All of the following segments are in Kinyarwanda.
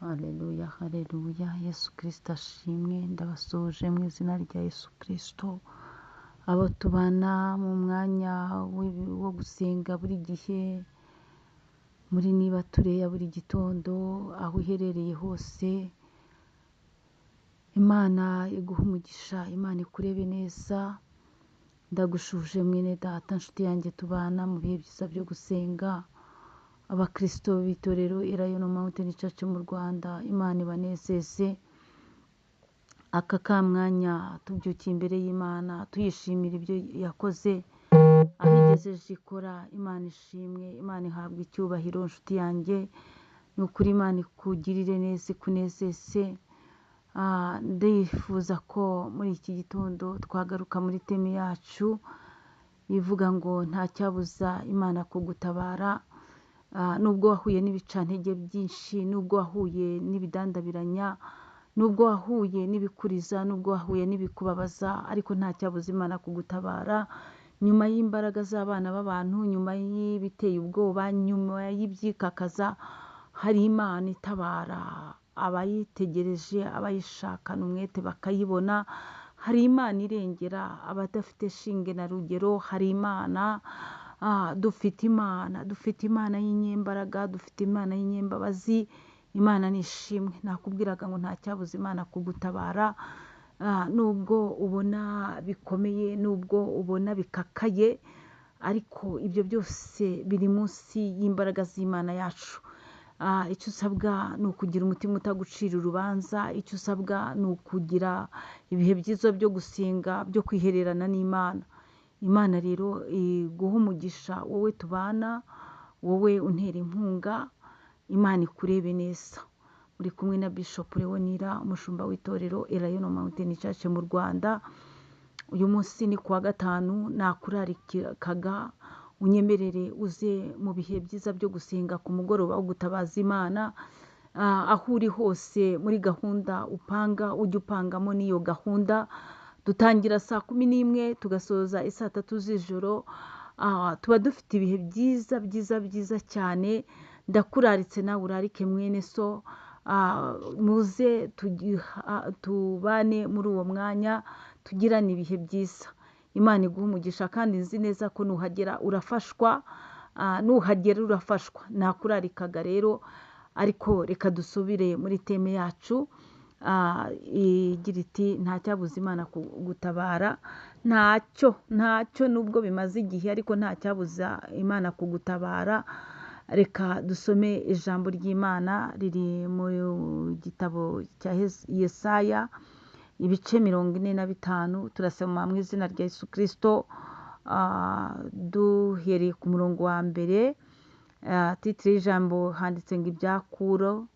Haleluya, haleluya. Yesu Kristo ashimwe. Ndabasuje mu izina rya Yesu Kristo. Abo tubana mu mwanya wo gusenga buri gihe, muri niba tureya buri gitondo, aho uherereye hose, Imana iguha umugisha, Imana ikurebe neza. Ndagushuje mwene data, nshuti yanjye tubana mu bihe byiza byo gusenga. Abakristo b'itorero Elayono Mountain Church mu Rwanda, Imana ibanezeze. Aka kamwanya tubyukiye imbere y'Imana, tuyishimira ibyo yakoze, aho igejeje ikora. Imana ishimwe, Imana ihabwa icyubahiro. Nshuti yanjye, ni ukuri Imana ikugirire neza, ikunezeze. Ndifuza ko muri iki gitondo twagaruka muri teme yacu ivuga ngo nta cyabuza Imana kugutabara. Nubwo wahuye n'ibicantege byinshi, nubwo wahuye n'ibidandabiranya, nubwo wahuye n'ibikuriza, nubwo wahuye n'ibikubabaza, ariko nta cyabuza Imana kugutabara. Nyuma y'imbaraga z'abana b'abantu, nyuma y'ibiteye ubwoba, nyuma y'ibyikakaza, hari Imana itabara abayitegereje, abayishakana umwete bakayibona. Hari Imana irengera abadafite shinge na rugero. Hari Imana, dufite Imana y'inyembaraga, dufite Imana y'inyembabazi. Imana nishimwe. Nakubwiraga ngo nta cyabuza Imana kugutabara. Nubwo ubona bikomeye, nubwo ubona bikakaye, ariko ibyo byose biri munsi y'imbaraga z'Imana yacu. Icyo usabwa ni ukugira umutima utagucira urubanza. Icyo usabwa ni ukugira ibihe byiza byo gusenga, byo kwihererana n'Imana. Imana rero iguha umugisha, wowe tubana, wowe untera inkunga. Imana ikurebe neza. Uri kumwe na Bishop Leonira, umushumba w'itorero Elayono Mountain Church mu Rwanda. Uyu munsi ni kuwa gatanu. Nakurarikaga unyemerere uze mu bihe byiza byo gusenga ku mugoroba wo gutabaza Imana. Aho uri hose muri gahunda upanga, ujye upangamo n'iyo gahunda. Dutangira saa 11 tugasoza saa 3 z'ijoro. Tuba dufite ibihe byiza byiza byiza cyane. Ndakuraritse nawe urarike mwene so. Muze tubane muri uwo mwanya, tugirane ibihe byiza. Imana iguha umugisha, kandi nzi neza ko nuhagera urafashwa. Nuhagera urafashwa. Nakurarikaga rero, ariko reka dusubire muri teme yacu. Igira iti nta cyabuza Imana kugutabara. Ntacyo nubwo bimaze igihe, ariko nta cyabuza Imana kugutabara. Reka dusome ijambo ry'Imana riri mu gitabo cya Yesaya, ibice 45. Turasoma mu izina rya Yesu Kristo, duhereye ku murongo wa mbere. Titire y'ijambo handitse ngo ibya Kuro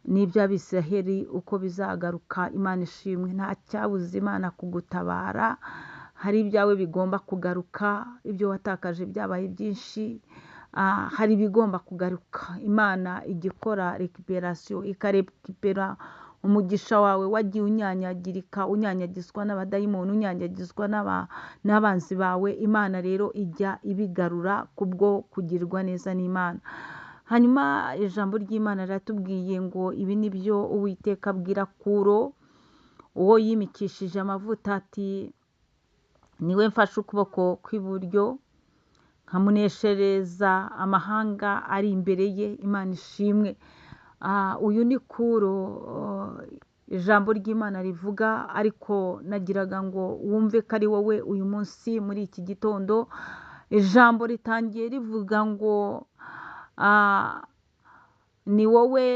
n'iby'Abisiraheli uko bizagaruka. Imana ishimwe. Nta cyabuza Imana kugutabara. Hari ibyawe bigomba kugaruka. Ibyo watakaje byabaye byinshi. Hari ibigomba kugaruka. Imana igikora recuperation, ikarekipera umugisha wawe wagiye unyanyagirika, unyanyagizwa n'abadayimoni, unyanyagizwa n'abanzi bawe. Imana rero ijya ibigarura kubwo kugirwa neza n'Imana. Hanyuma ijambo ry'Imana riratubwiye ngo ibi ni byo Uwiteka abwira Kuro, uwo yimikishije amavuta, ati niwe mfashe ukuboko kw'iburyo nkamuneshereza amahanga ari imbere ye. Imana ishimwe. Uyu ni Kuro ijambo ry'Imana rivuga, ariko nagiraga ngo wumve ko ari wowe uyu munsi muri iki gitondo. Ijambo ritangiye rivuga ngo ni wowe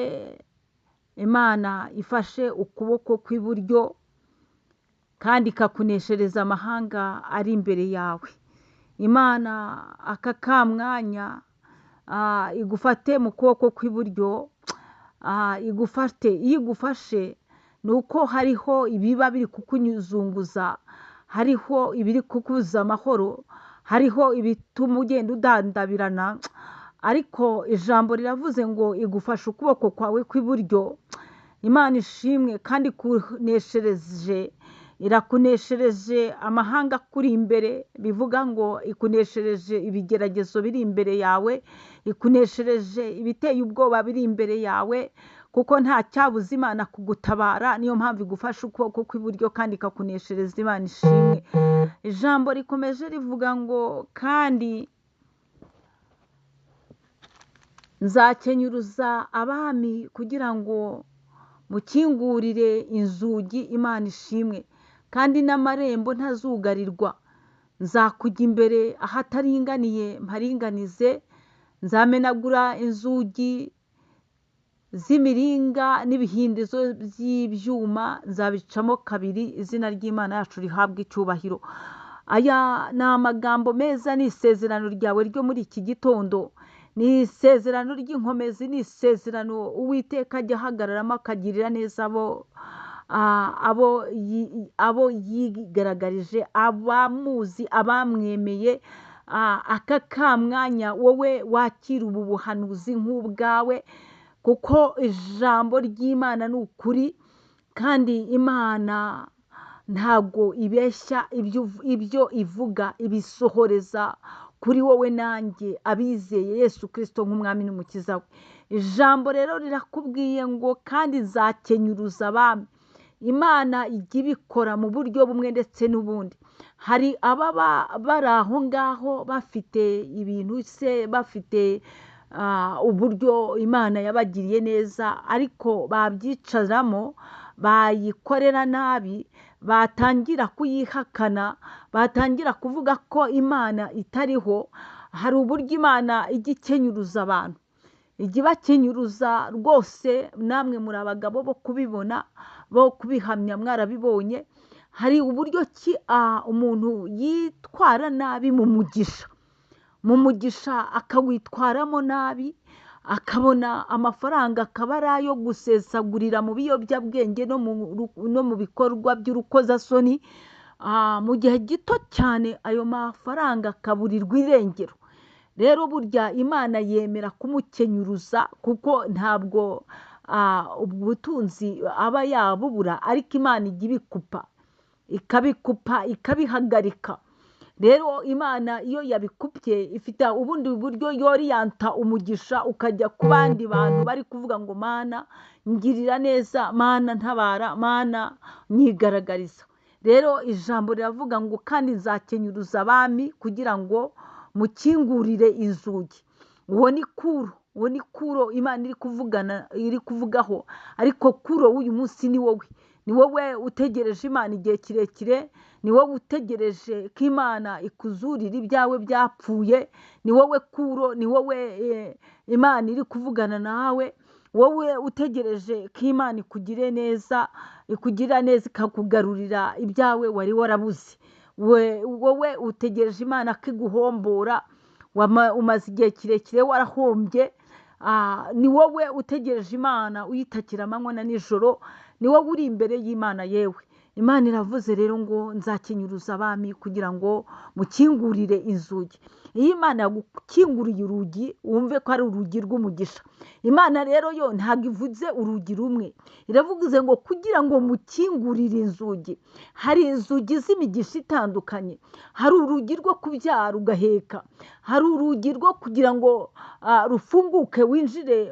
Imana ifashe ukuboko kw'iburyo kandi ikakuneshereza amahanga ari imbere yawe. Imana aka kamwanya igufate mu kuboko kw'iburyo, igufate. Iyo igufashe ni uko hariho ibiba biri kukunyuzunguza, hariho ibiri kukubuza amahoro, hariho ibituma ugenda udandabirana, ariko ijambo riravuze ngo igufashe ukuboko kwawe kw'iburyo. Imana ishimwe, kandi kuneshereje irakuneshereje amahanga kuri imbere, bivuga ngo ikuneshereje ibigeragezo biri imbere yawe, ikuneshereje ibiteye ubwoba biri imbere yawe, kuko nta cyabuza Imana kugutabara. Niyo mpamvu igufasha ukuboko kw'iburyo kandi ikakuneshereza. Imana ishimwe. Ijambo rikomeje rivuga ngo kandi nzakenyuruza abami kugira ngo mukingurire inzugi. Imana ishimwe. Kandi n'amarembo ntazugarirwa. Nzakujya imbere ahataringaniye mparinganize, nzamenagura inzugi z'imiringa n'ibihindizo by'ibyuma, nzabicamo kabiri. Izina ry'Imana yacu rihabwa icyubahiro. Aya ni amagambo meza, ni isezerano ryawe ryo muri iki gitondo, ni isezerano ry'inkomezi, ni isezerano Uwiteka ajya ahagararamo akagirira neza abo yigaragarije, abamuzi, abamwemeye. Aka kamwanya wowe wakira ubu buhanuzi nk'ubwawe, kuko ijambo ry'Imana ni ukuri, kandi Imana ntabwo ibeshya. Ibyo ivuga ibisohoreza kuri wowe nanjye abizeye Yesu Kristo nk'umwami n'umukiza we. Ijambo rero rirakubwiye ngo kandi nzakenyuruza abami. Imana ijya ibikora mu buryo bumwe ndetse n'ubundi. Hari ababa bari aho ngaho bafite ibintu se, bafite uburyo Imana yabagiriye neza, ariko babyicaramo bayikorera nabi, batangira kuyihakana, batangira kuvuga ko Imana itariho. Hari uburyo Imana ijya ikenyuruza abantu, ijya ibakenyuruza rwose. Namwe muri abagabo bo kubibona, bo kubihamya, mwarabibonye. Hari uburyo ki umuntu yitwara nabi mu mugisha akawitwaramo nabi, akabona amafaranga akaba ari ayo gusesagurira mu biyobyabwenge no mu bikorwa by'urukozasoni. Mu gihe gito cyane ayo mafaranga akaburirwa irengero. Rero burya Imana yemera kumukenyuruza, kuko ntabwo ubutunzi aba yabubura, ariko Imana ijya ibikupa, ikabikupa, ikabihagarika. Rero Imana iyo yabikupye ifite ubundi buryo yoriyanta umugisha ukajya ku bandi bantu bari kuvuga ngo Mana ngirira neza, Mana ntabara, Mana nyigaragariza. Rero ijambo riravuga ngo kandi nzakenyuruza abami kugira ngo mukingurire inzugi. Uwo ni Kuro Imana iri kuvugaho. Ariko Kuro w'uyu munsi ni wowe. Ni wowe utegereje Imana igihe kirekire, ni wowe utegereje ko Imana ikuzurira ibyawe byapfuye. Ni wowe Kuro, ni wowe Imana iri kuvugana nawe. Wowe utegereje ko Imana ikugirira neza ikakugarurira ibyawe wari warabuze. Wowe utegereje Imana ko iguhombora, umaze igihe kirekire warahombye. Ni wowe utegereje Imana uyitakira amanywa na nijoro. Ni wowe uri imbere y'Imana. Yewe Imana iravuze rero ngo nzakenyuruza abami kugira ngo mukingurire inzugi. Iyo Imana yagukinguriye urugi, wumve ko ari urugi rw'umugisha. Imana rero yo ntabwo ivuze urugi rumwe, iravuze ngo kugira ngo mukingurire inzugi. Hari inzugi z'imigisha itandukanye. Hari urugi rwo kubyara ugaheka, hari urugi rwo kugira ngo rufunguke winjire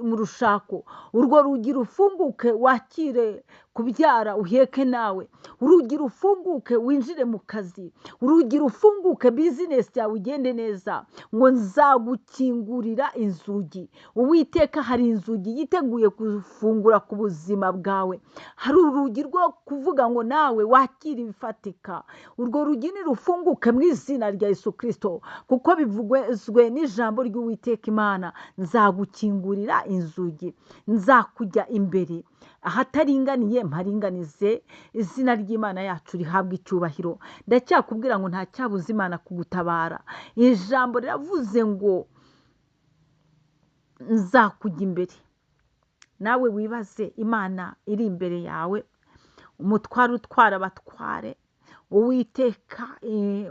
mu rushako. Urwo rugi rufunguke wakire kubyara uheke nawe. Urugi rufunguke winjire mu kazi. Urugi rufunguke bizinesi yawe igende neza. Ngo nzagukingurira inzugi. Uwiteka hari inzugi yiteguye gufungura ku buzima bwawe. Hari urugi rwo kuvuga ngo nawe wakire ibifatika. Urwo rugi nirufunguke mu izina rya Yesu Kristo, kuko bivugwe n'ijambo ry'Uwiteka Imana. Nzagukingurira inzugi, nzakujya imbere ahataringaniye mparinganize. Izina ry'Imana yacu rihabwa icyubahiro. Ndacyakubwira ngo nta cyabuza Imana kugutabara. Ijambo riravuze ngo nzakujya imbere. Nawe wibaze Imana iri imbere yawe, umutware utwara abatware, Uwiteka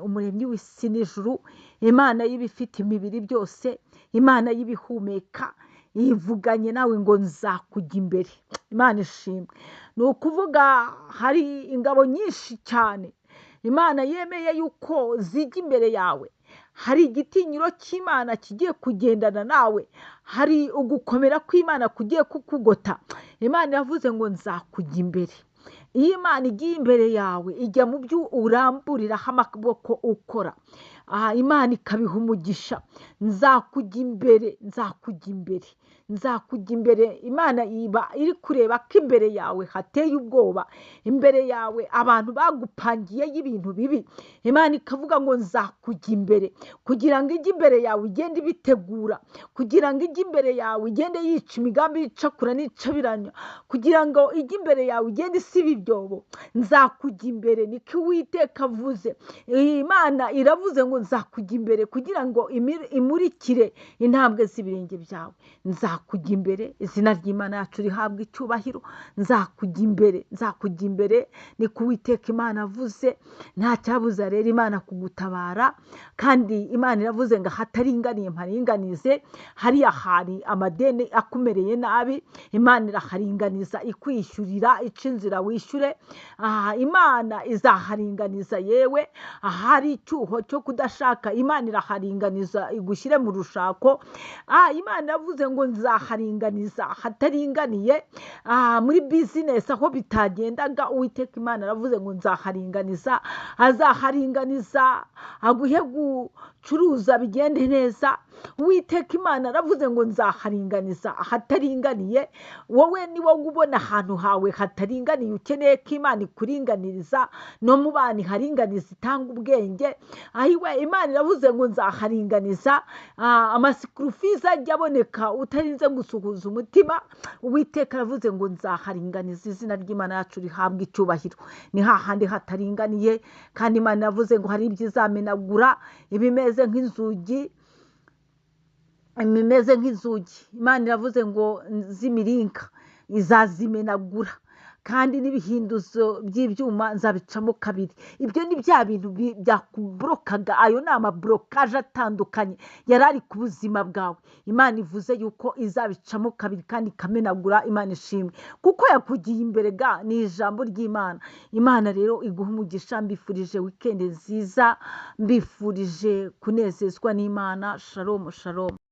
umuremyi w'isi n'ijuru, Imana y'ibifite imibiri byose, Imana y'ibihumeka, yivuganye nawe ngo nzakujya imbere. Imana ishimwe. Ni ukuvuga hari ingabo nyinshi cyane Imana yemeye yuko zijya imbere yawe. Hari igitinyiro cy'Imana kigiye kugendana nawe. Hari ugukomera kw'Imana kugiye kukugota. Imana yavuze ngo nzakujya imbere. Iyo Imana igiye imbere yawe ijya mu byo uramburiraho amaboko ukora. Imana ikabiha umugisha. Nzakujya imbere, nzakujya imbere, nzakujya imbere. Imana iba iri kureba ko imbere yawe hateye ubwoba, imbere yawe abantu bagupangiyeyo ibintu bibi. Imana ikavuga ngo nzakujya imbere, kugira ngo ijye imbere yawe igende ibitegura, kugira ngo ijye imbere yawe igende yica imigambi y'icakura n'icabiranya, kugira ngo ijye imbere yawe igende isiba ibyobo. Nzakujya imbere, niko Uwiteka avuze. Imana iravuze ngo nzakujya imbere kugira ngo imurikire intambwe z'ibirenge byawe. Nzakujya imbere, izina ry'Imana yacu rihabwa icyubahiro. Nzakujya imbere, nzakujya imbere, niko Uwiteka Imana avuze. Nta cyabuza rero Imana kugutabara, kandi Imana iravuze ngo ahataringaniye mparinganize. Hariya hari amadeni akumereye nabi, Imana iraharinganiza ikwishyurira, ica inzira wishyure. Imana izaharinganiza yewe. Ahari icyuho cyo kudashaka, Imana iraharinganiza igushyire mu rushako. Imana yavuze ngo nzaharinganiza ahataringaniye. Muri bizinesi aho bitagendaga, Uwiteka Imana aravuze ngo nzaharinganiza. Azaharinganiza aguhe gucuruza bigende neza. Uwiteka Imana aravuze ngo nzaharinganiza ahataringaniye. Wowe ni wowe ubona ahantu hawe hataringaniye, ukeneye ko Imana ikuringaniriza. No mu bana iharinganiza, itanga ubwenge. Ayiwe, Imana iravuze ngo nzaharinganiza. Amasikurufizi ajya aboneka utarinze gusuhuza umutima. Uwiteka aravuze ngo nzaharinganiza. Izina ry'Imana yacu rihabwa icyubahiro. Ni hahandi hataringaniye, kandi Imana yavuze ngo hari ibyo izamenagura, ibimeze nk'inzugi, imeze nk'inzugi. Imana iravuze ngo z'imiringa izazimenagura, kandi n'ibihinduzo by'ibyuma nzabicamo kabiri. Ibyo ni bya bintu byakuburokaga. Ayo ni amaborokaje atandukanye yari ari ku buzima bwawe. Imana ivuze yuko izabicamo kabiri kandi ikamenagura. Imana ishimwe kuko yakugiye imbere. Ni ijambo ry'Imana. Imana rero iguha umugisha. Mbifurije wikendi nziza, mbifurije kunezezwa n'Imana. Shalom, shalom.